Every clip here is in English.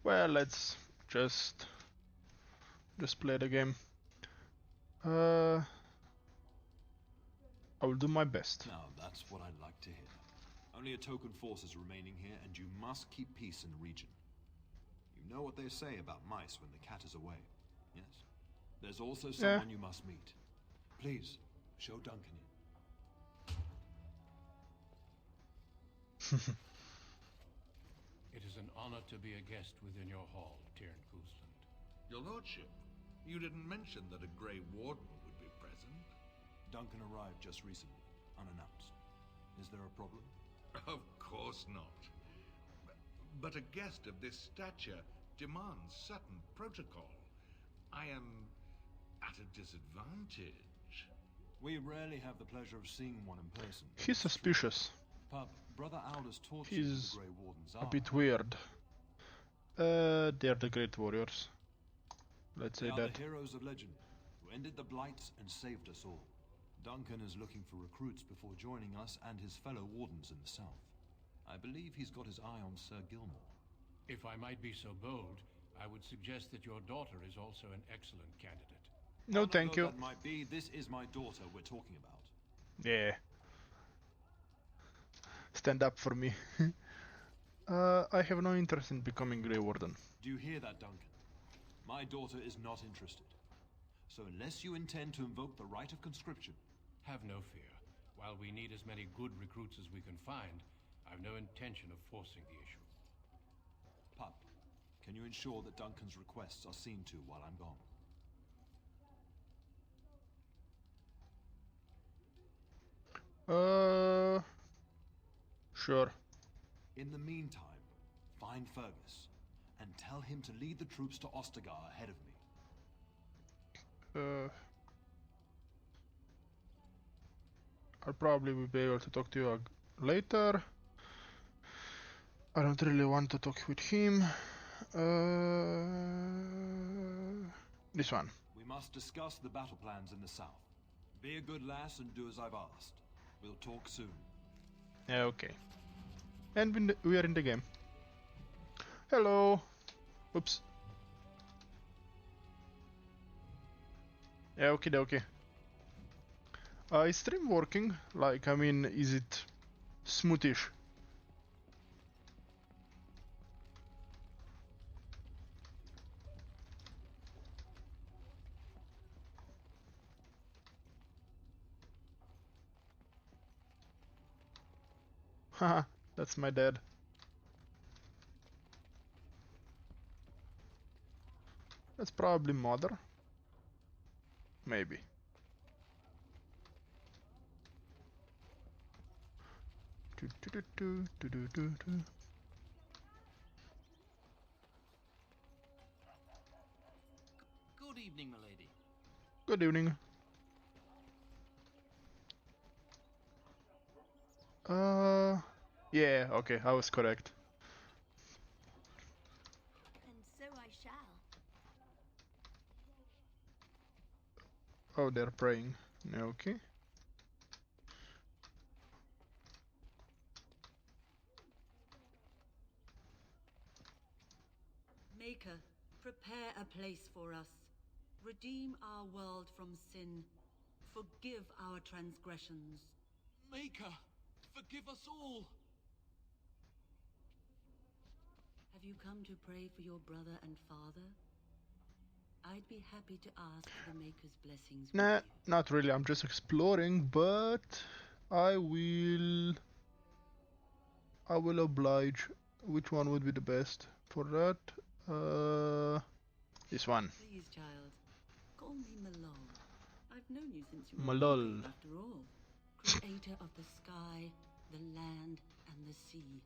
Well, let's just play the game. I will do my best. Now, that's what I'd like to hear. Only a token force is remaining here, and you must keep peace in the region. You know what they say about mice when the cat is away, yes? There's also someone you must meet. Please, show Duncan in. It is an honor to be a guest within your hall, Tyrant Cousland. Your lordship, you didn't mention that a Grey Warden would be present. Duncan arrived just recently, unannounced. Is there a problem? Of course not. But a guest of this stature demands certain protocol. I am at a disadvantage. We rarely have the pleasure of seeing one in person. He's suspicious. Pup, Brother Aldous taught you He's the Grey Wardens a are. bit weird. They're the Great Warriors. Let's say They are that. the heroes of legend, who ended the Blights and saved us all. Duncan is looking for recruits before joining us and his fellow Wardens in the south. I believe he's got his eye on Sir Gilmore. If I might be so bold, I would suggest that your daughter is also an excellent candidate. No, thank you. That might be. This is my daughter we're talking about. Yeah. Stand up for me. I have no interest in becoming Grey Warden. Do you hear that, Duncan? My daughter is not interested. So unless you intend to invoke the right of conscription... Have no fear. While we need as many good recruits as we can find, I've no intention of forcing the issue. Pup, can you ensure that Duncan's requests are seen to while I'm gone? Sure. In the meantime, find Fergus and tell him to lead the troops to Ostagar ahead of me. I'll probably be able to talk to you later. I don't really want to talk with him. This one. We must discuss the battle plans in the south. Be a good lass and do as I've asked. We'll talk soon. Yeah, okay. And we are in the game. Hello. Oops. Yeah, okay, okay. Is stream working? Like, I mean, is it smoothish? Haha, that's my dad. That's probably mother. Maybe. Good evening, milady. Good evening. Yeah, okay, I was correct. And so I shall. Oh, they're praying. Okay. Maker, prepare a place for us. Redeem our world from sin. Forgive our transgressions. Maker, forgive us all. Have you come to pray for your brother and father? I'd be happy to ask for the Maker's blessings with Nah, you. not really. I'm just exploring, but I will oblige. Which one would be the best for that? This one. Please, child. Call me Malol. I've known you since you were Malol. a babe, after all. Creator of the sky, the land, and the sea.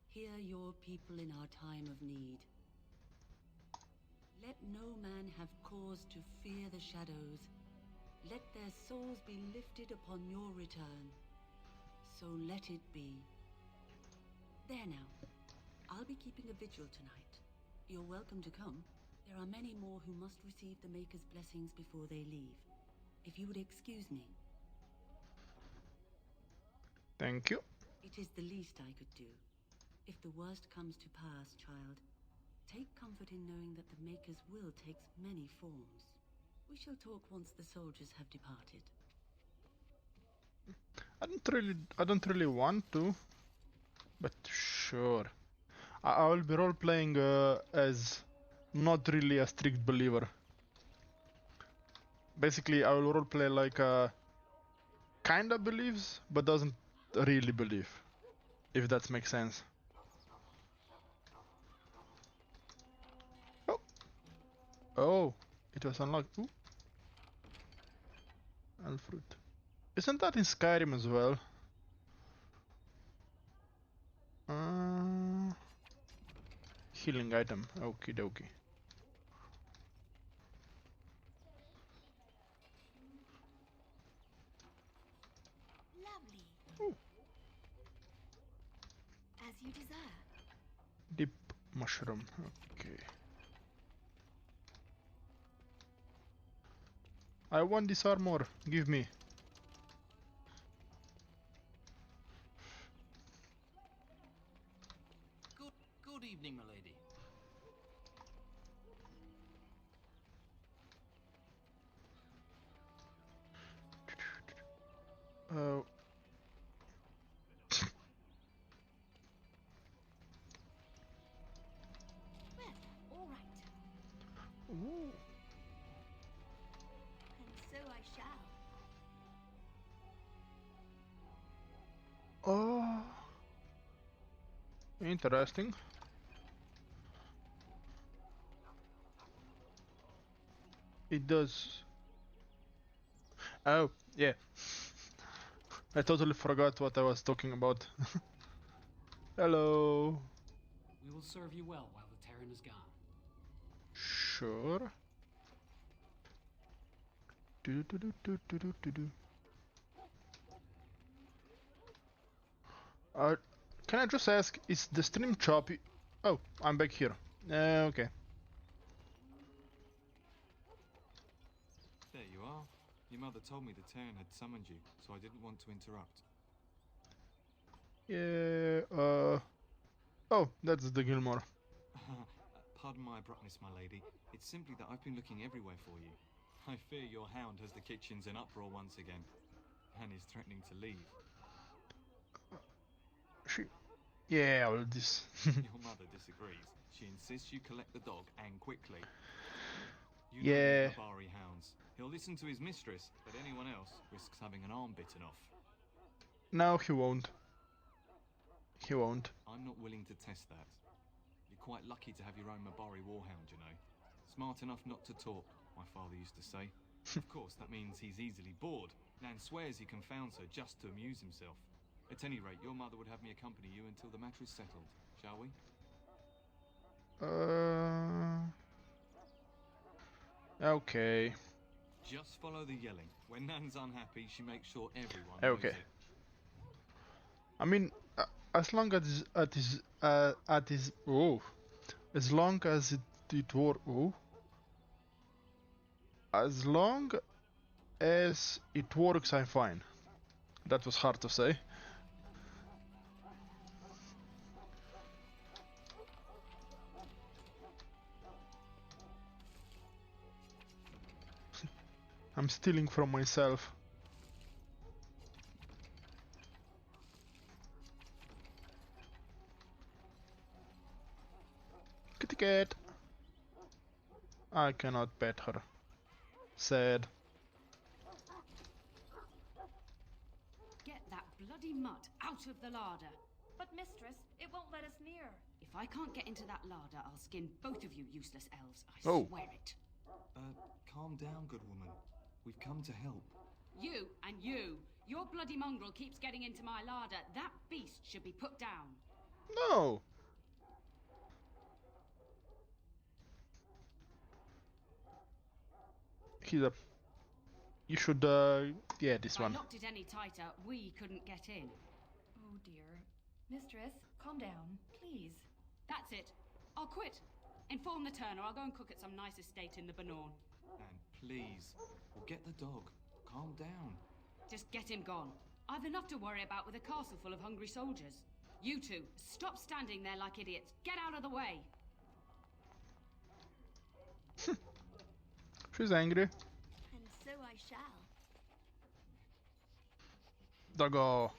Hear your people in our time of need. Let no man have cause to fear the shadows. Let their souls be lifted upon your return. So let it be. There now. I'll be keeping a vigil tonight. You're welcome to come. There are many more who must receive the Maker's blessings before they leave. If you would excuse me. Thank you. It is the least I could do. If the worst comes to pass, child, Take comfort in knowing that the Maker's will takes many forms. We shall talk once the soldiers have departed. I don't really want to, but sure. I will be role playing as not really a strict believer. Basically, I will role play like kinda believes, but doesn't really believe. If that makes sense. Oh, oh, it was unlocked. Ooh. Fruit. Isn't that in Skyrim as well? Healing item. Okie dokie. Lovely. Ooh. As you desire. Deep mushroom. Okay. I want this armor. Give me. Good evening, milady. Oh. Well, all right. Ooh. And so I shall. Oh. Interesting. It does. Oh, yeah. I totally forgot what I was talking about. Hello. We will serve you well while the Terran is gone. Sure. Do do do do do do do do. Can I just ask, is the stream choppy? Oh, I'm back here. Okay. There you are. Your mother told me the Terran had summoned you, so I didn't want to interrupt. Yeah, oh, that's the Gilmore. Pardon my abruptness, my lady. It's simply that I've been looking everywhere for you. I fear your hound has the kitchens in uproar once again, and is threatening to leave. Yeah, all this. Your mother disagrees. She insists you collect the dog, and quickly. You know Yeah. these Mabari hounds. He'll listen to his mistress, but anyone else risks having an arm bitten off. No, he won't. He won't. I'm not willing to test that. You're quite lucky to have your own Mabari warhound, you know. Smart enough not to talk, my father used to say. Of course, that means he's easily bored. Nan swears he confounds her just to amuse himself. At any rate, your mother would have me accompany you until the matter is settled, shall we? Okay. Just follow the yelling. When Nan's unhappy, she makes sure everyone knows Okay. it. I mean, as long as as long as it works. Oh. As long as it works, I'm fine. That was hard to say. I'm stealing from myself. Kitty cat. I cannot pet her. Sad. Get that bloody mutt out of the larder. But mistress, it won't let us near. If I can't get into that larder, I'll skin both of you useless elves. I swear it. Calm down, good woman. We've come to help. You and you. Your bloody mongrel keeps getting into my larder. That beast should be put down. No. He's a... You should, yeah, this If I one. locked it any tighter, we couldn't get in. Oh dear. Mistress, calm down, please. That's it. I'll quit. Inform the turner. I'll go and cook at some nice estate in the Banorn. And please, we'll get the dog. Calm down. Just get him gone. I've enough to worry about with a castle full of hungry soldiers. You two, stop standing there like idiots. Get out of the way. She's angry. And so I shall. Doggo.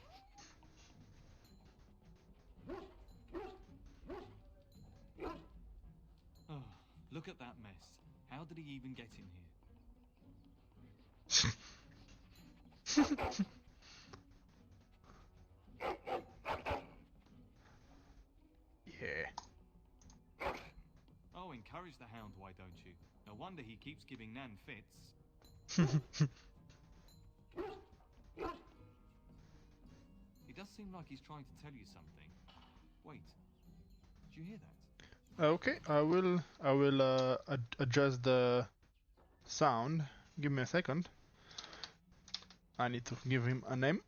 Oh, look at that mess. How did he even get in here? Yeah. Oh, encourage the hound, why don't you? No wonder he keeps giving Nan fits. He does seem like he's trying to tell you something. Wait, did you hear that? Okay, I will adjust the sound. Give me a second. I need to give him a name.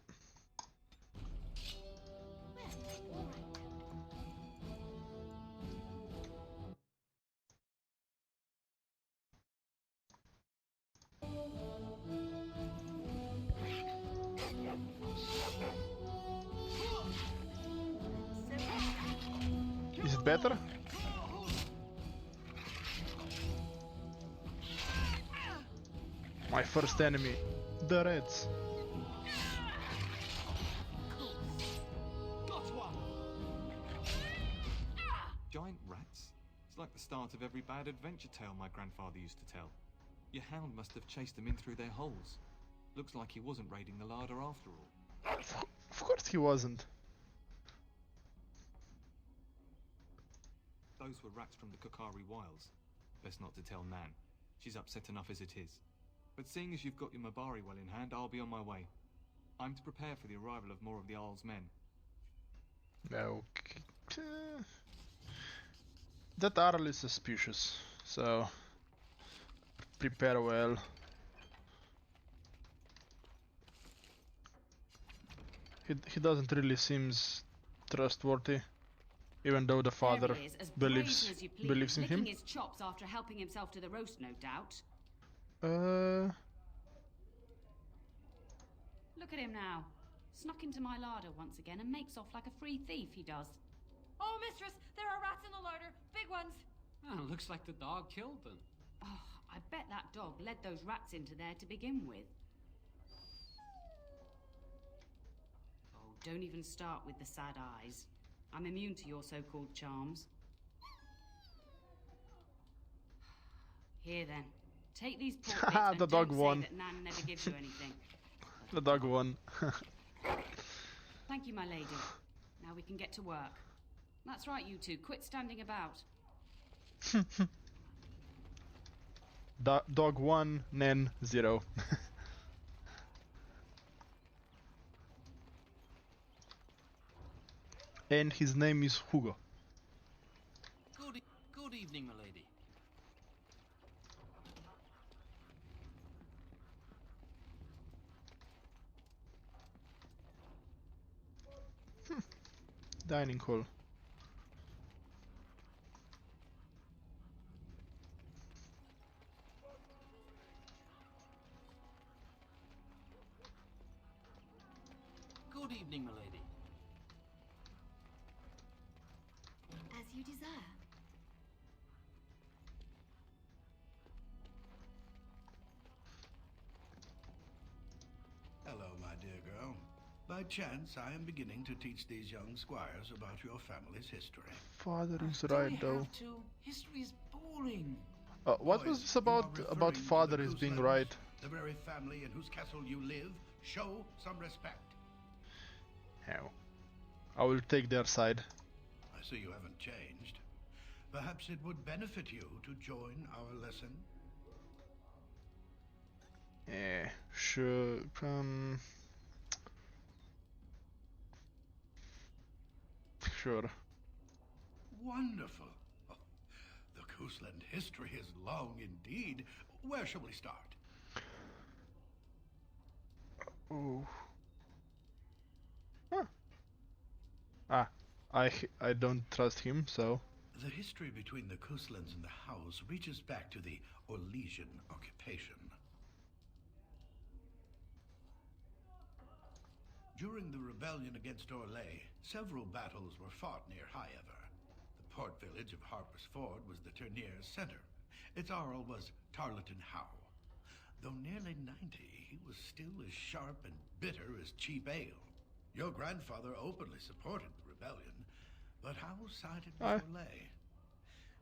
Is it better? My first enemy, the Reds. Got one! Giant rats? It's like the start of every bad adventure tale my grandfather used to tell. Your hound must have chased them in through their holes. Looks like he wasn't raiding the larder after all. Of course he wasn't. Those were rats from the Kokari Wilds. Best not to tell Nan. She's upset enough as it is. But seeing as you've got your Mabari well in hand, I'll be on my way. I'm to prepare for the arrival of more of the Isle's men. Okay. That Arl is suspicious, so prepare well. He doesn't really seems trustworthy, even though the father There he is, as believes brazen as you please, in him. licking his chops after helping himself to the roast, no doubt. Look at him now. Snuck into my larder once again and makes off like a free thief, he does. Oh, mistress, there are rats in the larder. Big ones. Oh, looks like the dog killed them. Oh, I bet that dog led those rats into there to begin with. Oh, don't even start with the sad eyes. I'm immune to your so-called charms. Here then, take these portraits and The dog don't won. say that Nan never gives you anything. The dog won. Thank you, my lady. Now we can get to work. That's right, you two. Quit standing about. Dog 1, Nen 0. And his name is Hugo. Good evening, my lady. Dining hall. Good evening, my lady. As you desire. Hello, my dear girl. By chance, I am beginning to teach these young squires about your family's history. Father is Do right we though. have to? History is boring. What was Boys, this you about are referring to father the is being Couslands, right? The very family in whose castle you live. Show some respect. How? I will take their side. I see you haven't changed. Perhaps it would benefit you to join our lesson. Sure. Sure. Wonderful. Oh, the Cousland history is long indeed. Where shall we start? Oh. Huh. I don't trust him, so. The history between the Couslands and the House reaches back to the Orlesian occupation. During the rebellion against Orlais, several battles were fought near Heyo. The port village of Harper's Ford was the tournier's center, Its Arl was Tarleton Howe. Though nearly 90, he was still as sharp and bitter as cheap ale. Your grandfather openly supported the rebellion, but Howe sided with Olay.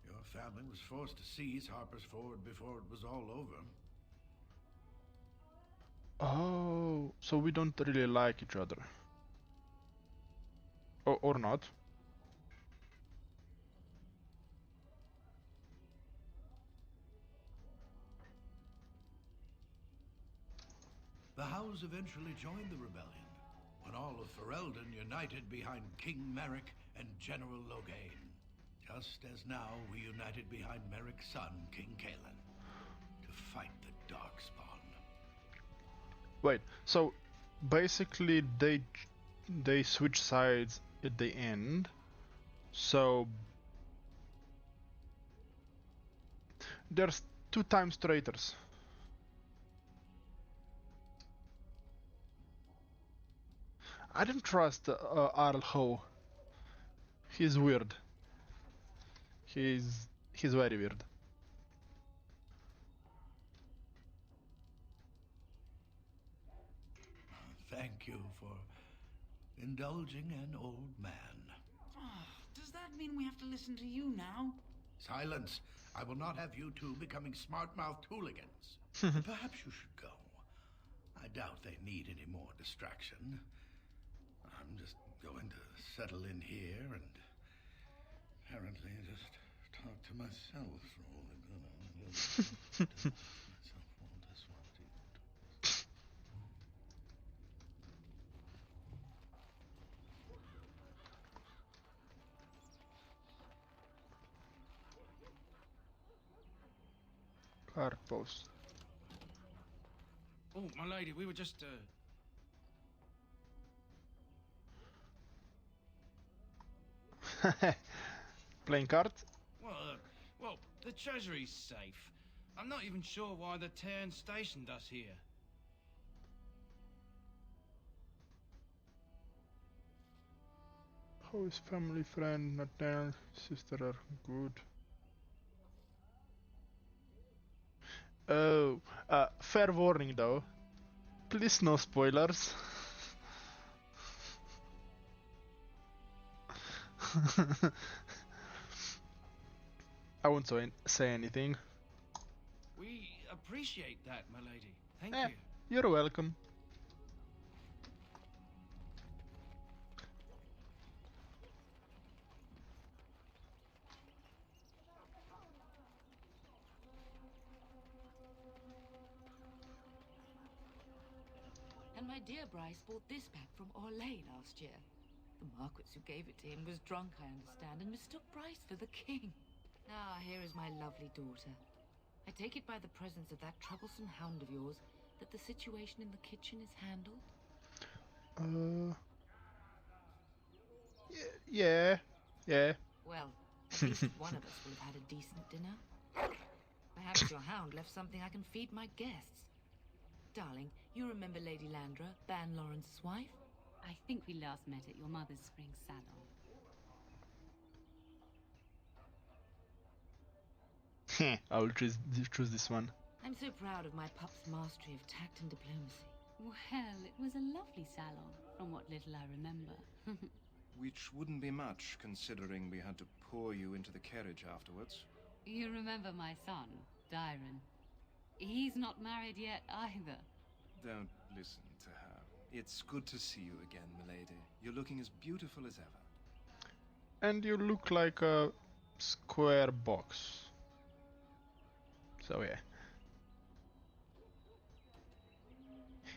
Your family was forced to seize Harper's Ford before it was all over. Oh, so we don't really like each other. Or not. The Howes eventually joined the rebellion, when all of Ferelden united behind King Merrick and General Logain. Just as now we united behind Merrick's son, King Cousland, to fight the Darkspawn. Wait, so basically they switch sides at the end. So there's 2 times traitors. I don't trust Arl Ho. He's weird. He's very weird. Thank you for indulging an old man. Does that mean we have to listen to you now? Silence! I will not have you two becoming smart-mouthed hooligans. Perhaps you should go. I doubt they need any more distraction. I'm just going to settle in here and apparently just talk to myself for all the good I'm Card post. Oh, my lady, we were just, Playing cards? Well, the treasury's safe. I'm not even sure why the Terran stationed us here. How is family, friend, maternal sister are good? Oh, fair warning though. Please no spoilers. I won't say anything. We appreciate that, my lady. Thank you. You're welcome. And my dear Bryce bought this back from Orlais last year. The Marquis who gave it to him was drunk, I understand, and mistook Bryce for the king. Ah, here is my lovely daughter. I take it by the presence of that troublesome hound of yours that the situation in the kitchen is handled? Yeah. Well, at least one of us will have had a decent dinner. Perhaps your hound left something I can feed my guests. Darling, you remember Lady Landra, Ban Lawrence's wife? I think we last met at your mother's spring salon. I will choose this one. I'm so proud of my pup's mastery of tact and diplomacy. Well, it was a lovely salon, from what little I remember. Which wouldn't be much, considering we had to pour you into the carriage afterwards. You remember my son, Dyron. He's not married yet, either. Don't listen to her. It's good to see you again, milady. You're looking as beautiful as ever. And you look like a square box. So yeah.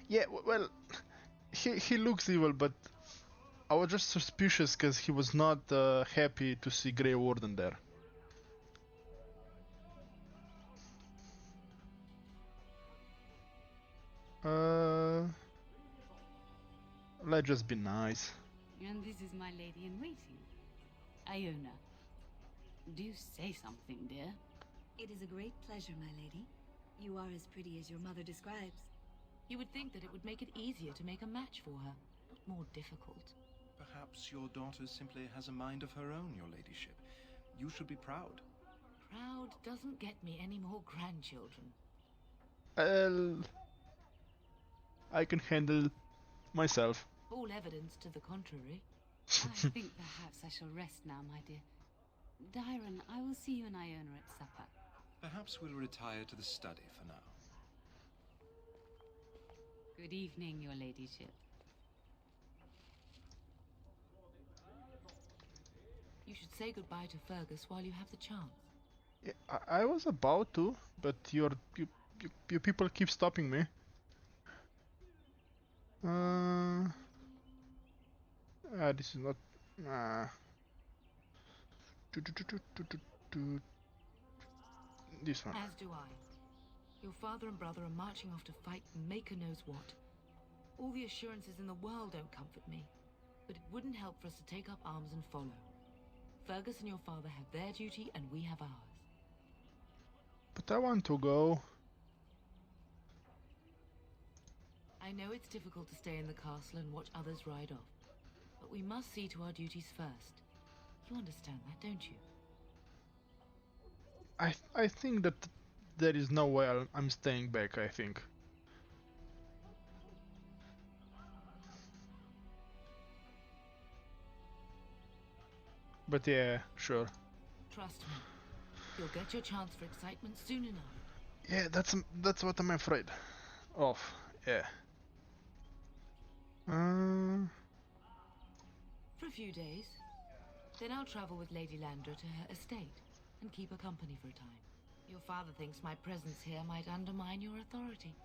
Yeah, well, he looks evil, but I was just suspicious because he was not happy to see Grey Warden there. Let's just be nice. And this is my lady-in-waiting, Iona. Do say something, dear. It is a great pleasure, my lady. You are as pretty as your mother describes. You would think that it would make it easier to make a match for her, not more difficult. Perhaps your daughter simply has a mind of her own, your ladyship. You should be proud. proud doesn't get me any more grandchildren. Well, I can handle myself. All evidence to the contrary. I think perhaps I shall rest now, my dear. Dyron, I will see you and Iona at supper. Perhaps we'll retire to the study for now. Good evening, your ladyship. You should say goodbye to Fergus while you have the chance. Yeah, I was about to, but you people keep stopping me. This is not. This one. As do I. Your father and brother are marching off to fight Maker knows what. All the assurances in the world don't comfort me, but it wouldn't help for us to take up arms and follow. Fergus and your father have their duty, and we have ours. But I want to go. I know it's difficult to stay in the castle and watch others ride off, but we must see to our duties first. You understand that, don't you? I think that there is no way I'm staying back, I think. But yeah, sure. Trust me. You'll get your chance for excitement soon enough. Yeah, that's what I'm afraid of. Yeah. For a few days. Then I'll travel with Lady Landra to her estate and keep her company for a time. Your father thinks my presence here might undermine your authority.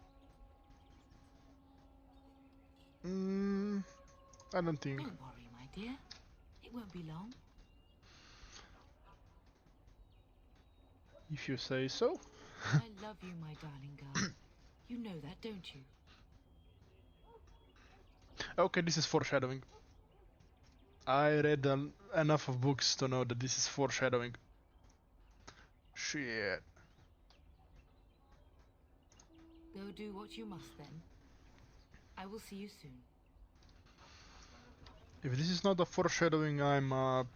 I don't think. Don't worry, my dear. It won't be long. If you say so. I love you, my darling girl. You know that, don't you? Okay, this is foreshadowing. I read enough of books to know that this is foreshadowing. Shit. Go do what you must then. I will see you soon. If this is not a foreshadowing, I'm not,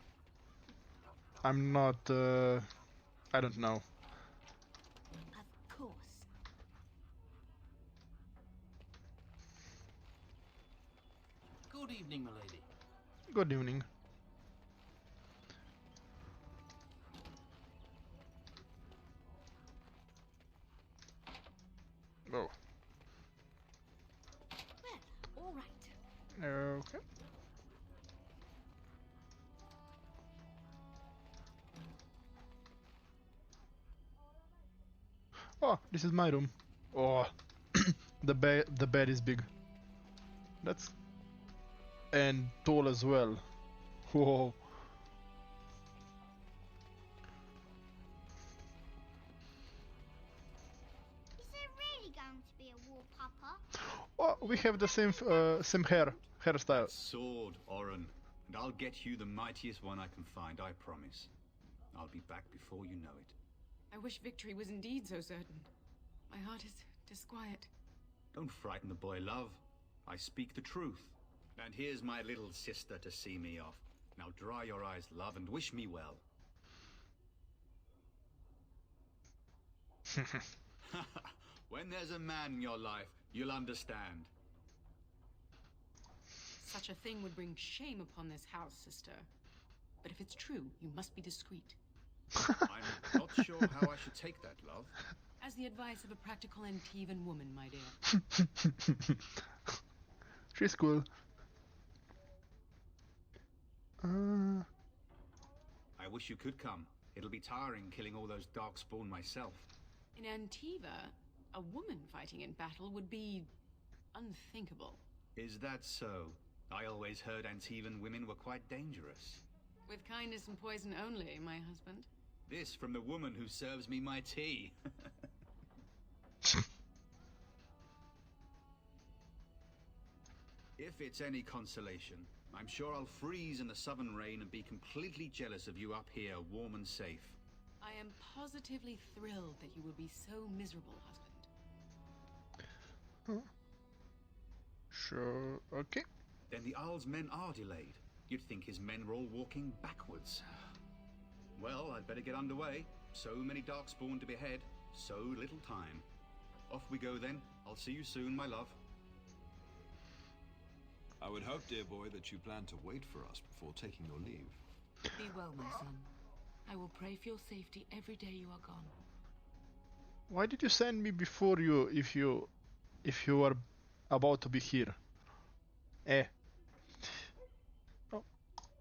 I don't know. Of course. Good evening, milady. Good evening. Oh. Well, all right. Okay. Oh, this is my room. Oh, the bed is big. That's and tall as well. Whoa. Is there really going to be a war, Papa? Oh, we have the same hairstyle. That sword, Oren, and I'll get you the mightiest one I can find, I promise. I'll be back before you know it. I wish victory was indeed so certain. My heart is disquiet. Don't frighten the boy, love. I speak the truth. And here's my little sister to see me off. Now dry your eyes, love, and wish me well. When there's a man in your life, you'll understand. Such a thing would bring shame upon this house, sister. But if it's true, you must be discreet. I'm not sure how I should take that, love. As the advice of a practical Antivan woman, my dear. She's cool. I wish you could come. It'll be tiring killing all those darkspawn myself. In Antiva, a woman fighting in battle would be unthinkable. Is that so? I always heard Antivan women were quite dangerous. With kindness and poison only, my husband. This from the woman who serves me my tea. If it's any consolation, I'm sure I'll freeze in the southern rain and be completely jealous of you up here, warm and safe. I am positively thrilled that you will be so miserable, husband. Sure, okay. Then the Arl's men are delayed. You'd think his men were all walking backwards. Well, I'd better get underway. So many darkspawn to behead, so little time. Off we go then. I'll see you soon, my love. I would hope, dear boy, that you plan to wait for us before taking your leave. Be well, my son. I will pray for your safety every day you are gone. Why did you send me before if you were about to be here? Oh,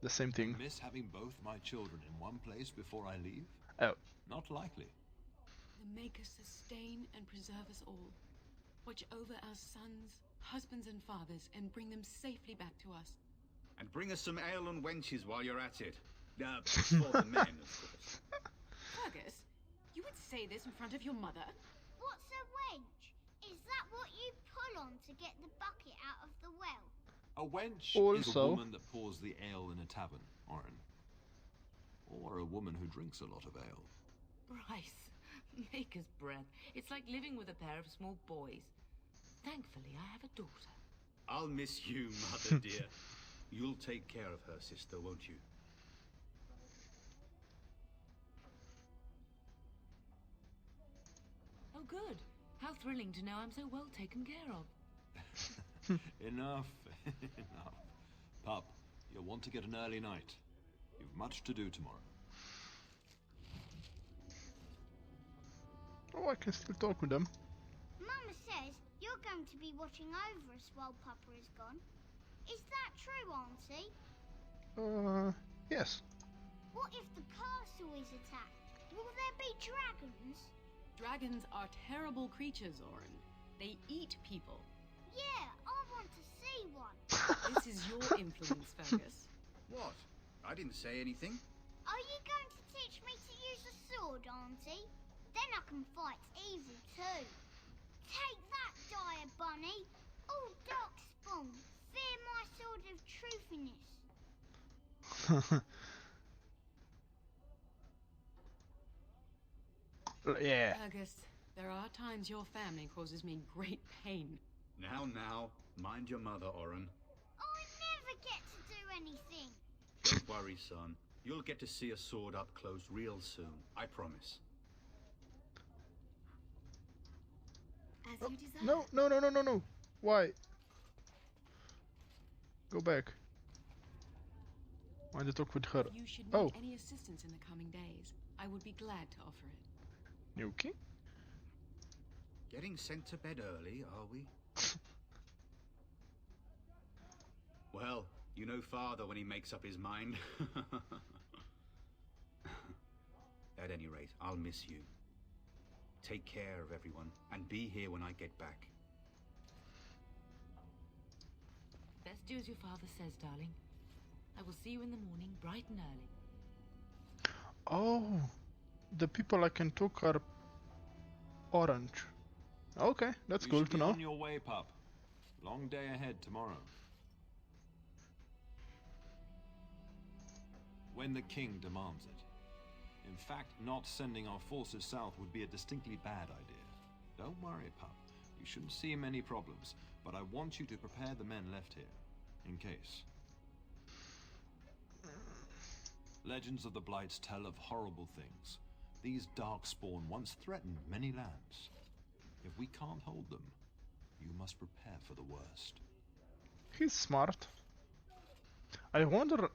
the same thing. I miss having both my children in one place before I leave? Oh. Not likely. The Maker sustain and preserve us all. Watch over our sons, husbands and fathers, and bring them safely back to us. And bring us some ale and wenches while you're at it. For the men, of course. Fergus, you would say this in front of your mother? What's a wench? Is that what you pull on to get the bucket out of the well? A wench is a Also- woman that pours the ale in a tavern, Oren. Or a woman who drinks a lot of ale. Bryce, maker's breath. It's like living with a pair of small boys. Thankfully, I have a daughter. I'll miss you, mother dear. You'll take care of her, sister, won't you? Oh, good. How thrilling to know I'm so well taken care of. Enough, enough. Pup, you'll want to get an early night. You've much to do tomorrow. Oh, I can still talk with them. Mama says you're going to be watching over us while Papa is gone. Is that true, Auntie? Yes. What if the castle is attacked? Will there be dragons? Dragons are terrible creatures, Oren. They eat people. Yeah, I want to see one. This is your influence, Fergus. What? I didn't say anything. Are you going to teach me to use a sword, Auntie? Then I can fight evil too. Take that, dire bunny. All darkspawn, fear my sword of truthiness. Yeah. Fergus, there are times your family causes me great pain. Now, mind your mother, Oren. I never get to do anything. Don't worry, son. You'll get to see a sword up close real soon. I promise. As you desire. No. Why? Go back. I want to talk with her. If you should need any assistance in the coming days, I would be glad to offer it. Okay. Getting sent to bed early, are we? Well, you know father when he makes up his mind. At any rate, I'll miss you. Take care of everyone, and be here when I get back. Best do as your father says, darling. I will see you in the morning, bright and early. Oh, the people I can talk are orange. Okay, that's You cool should to be know. on your way, pup. Long day ahead tomorrow. When the king demands it. In fact, not sending our forces south would be a distinctly bad idea. Don't worry, pup. You shouldn't see many problems, but I want you to prepare the men left here, in case. Legends of the Blights tell of horrible things. These darkspawn once threatened many lands. If we can't hold them, you must prepare for the worst. He's smart. I wonder,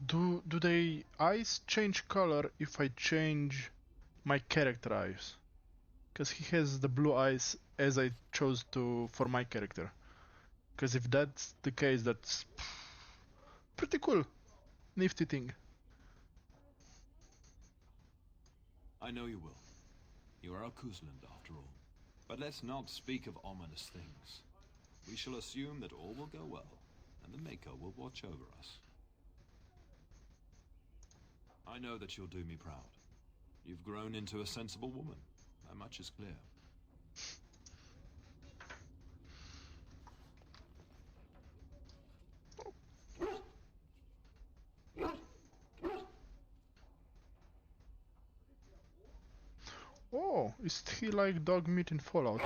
do they eyes change color if I change my character eyes? Because he has the blue eyes as I chose to for my character. Because if that's the case, that's pretty cool. Nifty thing. I know you will. You are a Cousland, after all. But let's not speak of ominous things. We shall assume that all will go well, and the Maker will watch over us. I know that you'll do me proud. You've grown into a sensible woman. That much is clear. Oh, is he like dog meat in Fallout?